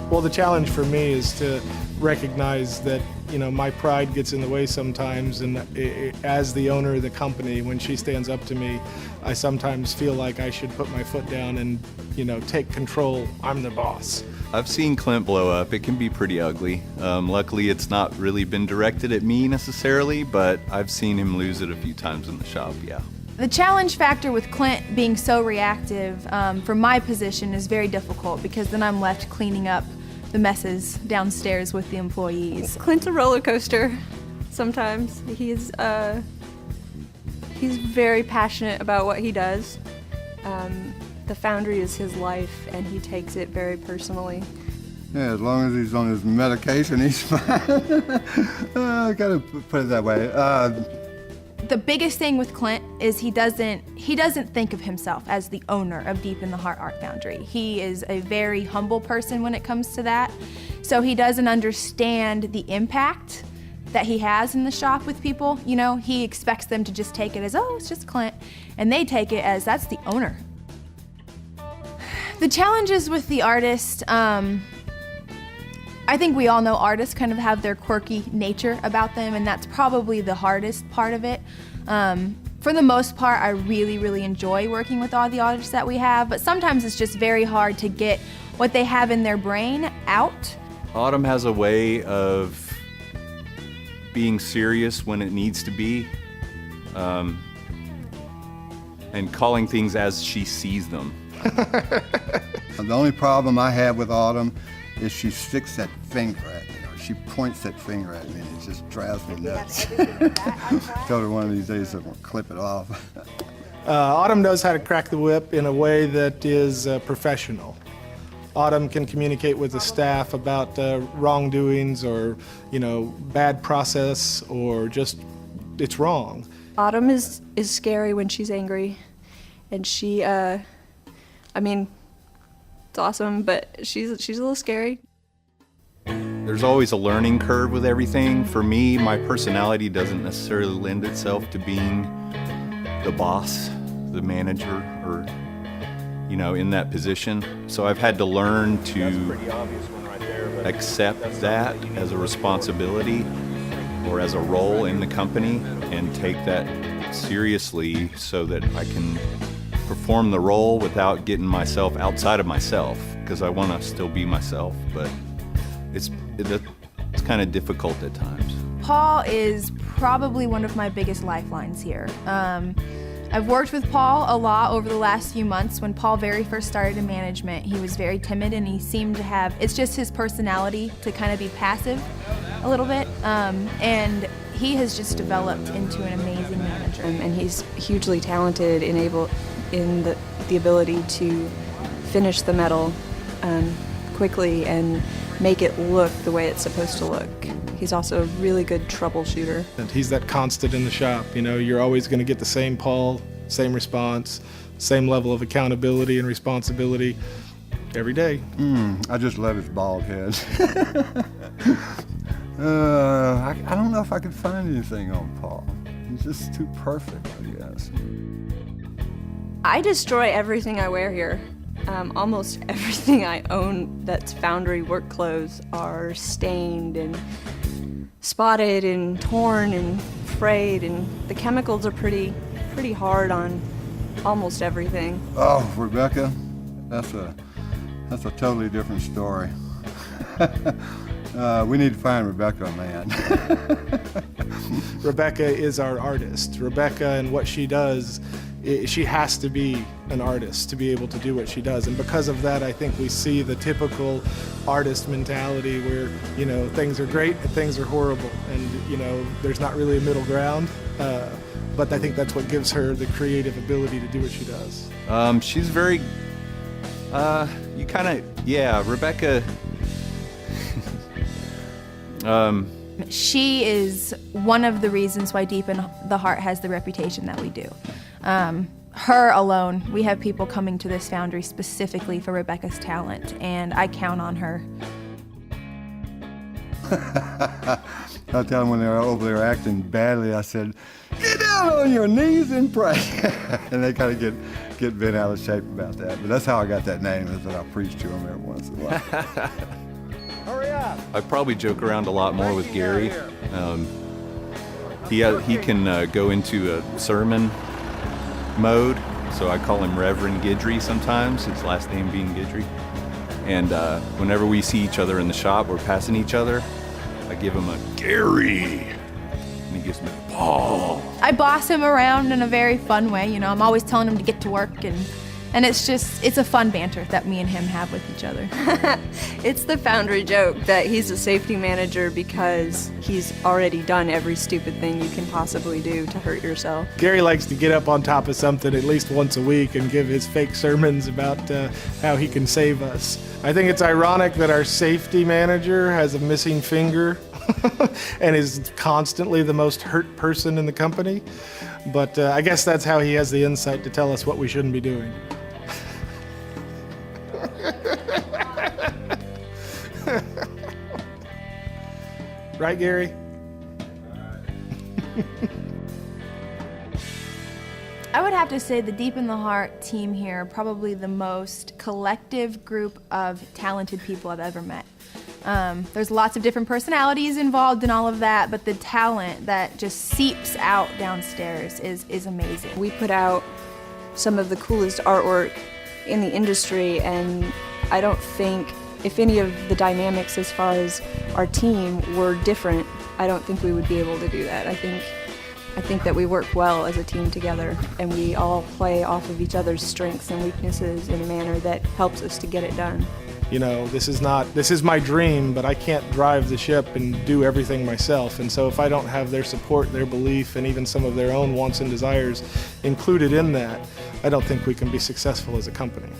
Well, the challenge for me is to recognize that, my pride gets in the way sometimes, and as the owner of the company, when she stands up to me, I sometimes feel like I should put my foot down and, take control. I'm the boss. I've seen Clint blow up. It can be pretty ugly. Luckily, it's not really been directed at me necessarily, but I've seen him lose it a few times in the shop, yeah. The challenge factor with Clint being so reactive for my position is very difficult, because then I'm left cleaning up the messes downstairs with the employees. Clint's a roller coaster sometimes. He's very passionate about what he does. The foundry is his life, and he takes it very personally. Yeah, as long as he's on his medication, he's fine. I gotta put it that way. The biggest thing with Clint is he doesn't think of himself as the owner of Deep in the Heart Art Foundry. He is a very humble person when it comes to that. So he doesn't understand the impact that he has in the shop with people. He expects them to just take it as, oh, it's just Clint. And they take it as, that's the owner. The challenges with the artist, I think we all know artists kind of have their quirky nature about them, and that's probably the hardest part of it. For the most part, I really, really enjoy working with all the artists that we have, but sometimes it's just very hard to get what they have in their brain out. Autumn has a way of being serious when it needs to be, and calling things as she sees them. The only problem I have with Autumn is she sticks that finger at me, or she points that finger at me, and it just drives me nuts. Told her one of these days I'm gonna clip it off. Autumn knows how to crack the whip in a way that is professional. Autumn can communicate with the staff about wrongdoings or, bad process, or just it's wrong. Autumn is scary when she's angry, and she, it's awesome, but she's a little scary. There's always a learning curve with everything. For me, my personality doesn't necessarily lend itself to being the boss, the manager, or, in that position. So I've had to learn to accept that as a responsibility or as a role in the company and take that seriously so that I can perform the role without getting myself outside of myself, because I want to still be myself, but it's kind of difficult at times. Paul is probably one of my biggest lifelines here. I've worked with Paul a lot over the last few months. When Paul very first started in management, he was very timid, and he seemed to have, it's just his personality to kind of be passive a little bit, and he has just developed into an amazing manager. And he's hugely talented in the ability to finish the metal quickly and make it look the way it's supposed to look. He's also a really good troubleshooter. And he's that constant in the shop. You're always going to get the same Paul, same response, same level of accountability and responsibility every day. I just love his bald head. I don't know if I could find anything on Paul. He's just too perfect, I guess. I destroy everything I wear here. Almost everything I own that's foundry work clothes are stained and spotted and torn and frayed, and the chemicals are pretty hard on almost everything. Oh, Rebecca, that's a totally different story. We need to find Rebecca a man. Rebecca is our artist. Rebecca and what she does, she has to be an artist to be able to do what she does. And because of that, I think we see the typical artist mentality where, things are great and things are horrible. And, there's not really a middle ground. But I think that's what gives her the creative ability to do what she does. She's very, Rebecca. She is one of the reasons why Deep in the Heart has the reputation that we do. Her alone, we have people coming to this foundry specifically for Rebecca's talent, and I count on her. I tell them when they were over there acting badly, I said, "Get down on your knees and pray." And they kind of get bent out of shape about that. But that's how I got that name, is that I preach to him every once in a while. Hurry up! I probably joke around a lot more with Gary. He can go into a sermon mode, so I call him Reverend Guidry sometimes, his last name being Guidry. And whenever we see each other in the shop, we're passing each other, I give him a Gary, and he gives me a Paul. I boss him around in a very fun way, you know. I'm always telling him to get to work, and it's a fun banter that me and him have with each other. It's the Foundry joke that he's a safety manager because he's already done every stupid thing you can possibly do to hurt yourself. Gary likes to get up on top of something at least once a week and give his fake sermons about how he can save us. I think it's ironic that our safety manager has a missing finger and is constantly the most hurt person in the company. But I guess that's how he has the insight to tell us what we shouldn't be doing. Right, Gary? I would have to say the Deep in the Heart team here are probably the most collective group of talented people I've ever met. There's lots of different personalities involved in all of that, but the talent that just seeps out downstairs is amazing. We put out some of the coolest artwork in the industry, and I don't think if any of the dynamics as far as our team were different, I don't think we would be able to do that. I think that we work well as a team together, and we all play off of each other's strengths and weaknesses in a manner that helps us to get it done. You know, this is my dream, but I can't drive the ship and do everything myself. And so if I don't have their support, their belief, and even some of their own wants and desires included in that, I don't think we can be successful as a company.